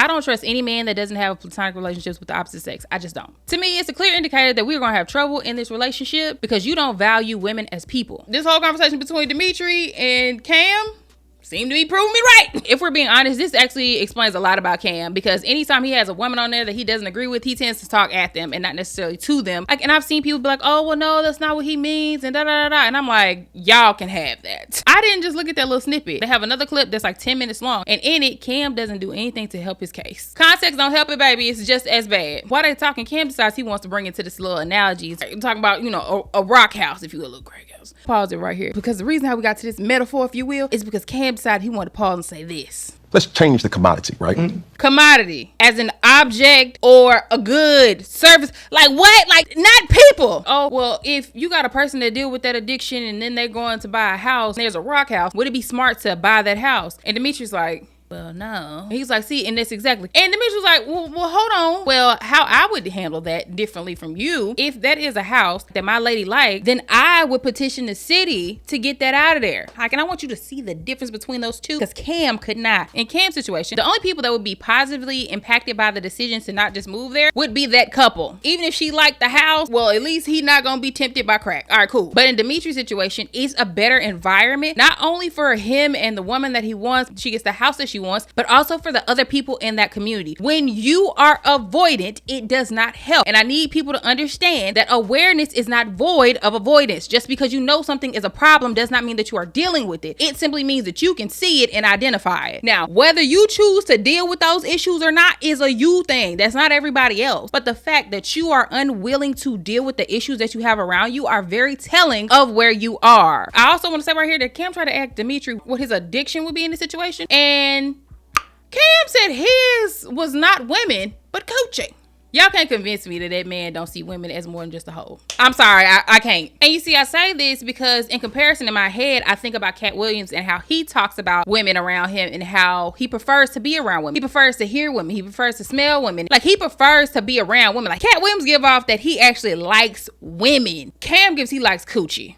I don't trust any man that doesn't have platonic relationships with the opposite sex. I just don't. To me, it's a clear indicator that we're going to have trouble in this relationship because you don't value women as people. This whole conversation between Demetri and Cam seem to be proving me right. If we're being honest, this actually explains a lot about Cam, because anytime he has a woman on there that he doesn't agree with, he tends to talk at them and not necessarily to them. Like, and I've seen people be like, oh, well, no, that's not what he means, and da-da-da-da. And I'm like, y'all can have that. I didn't just look at that little snippet. They have another clip that's like 10 minutes long, and in it, Cam doesn't do anything to help his case. Context don't help it, baby. It's just as bad. While they're talking, Cam decides he wants to bring into this little analogy. He's talking about, you know, a rock house, if you will, a little Craig house. Pause it right here, because the reason how we got to this metaphor, if you will, is because Cam decided he wanted to pause and say this. Let's change the commodity, right? Mm-hmm. Commodity as an object or a good service. Like what? Like not people. Oh, well, if you got a person that deal with that addiction and then they're going to buy a house and there's a rock house, would it be smart to buy that house? And Demetri's like, well, no. And he's like, see, and that's exactly. And Demetri was like, well, hold on. Well, how I would handle that differently from you, if that is a house that my lady liked, then I would petition the city to get that out of there. Like, and I want you to see the difference between those two, because Cam could not. In Cam's situation, the only people that would be positively impacted by the decision to not just move there would be that couple. Even if she liked the house, well, at least he's not going to be tempted by crack. All right, cool. But in Demetri's situation, it's a better environment, not only for him and the woman that he wants, she gets the house that she wants, but also for the other people in that community. When you are avoidant, it does not help. And I need people to understand that awareness is not void of avoidance. Just because you know something is a problem does not mean that you are dealing with it. It simply means that you can see it and identify it. Now, whether you choose to deal with those issues or not is a you thing. That's not everybody else. But the fact that you are unwilling to deal with the issues that you have around you are very telling of where you are. I also want to say right here that Cam tried to ask Demetri what his addiction would be in this situation, and Cam said his was not women, but coaching. Y'all can't convince me that that man don't see women as more than just a hoe. I'm sorry, I can't. And you see, I say this because in comparison in my head, I think about Cat Williams and how he talks about women around him and how he prefers to be around women. He prefers to hear women. He prefers to smell women. Like, he prefers to be around women. Like, Cat Williams give off that he actually likes women. Cam gives he likes coochie.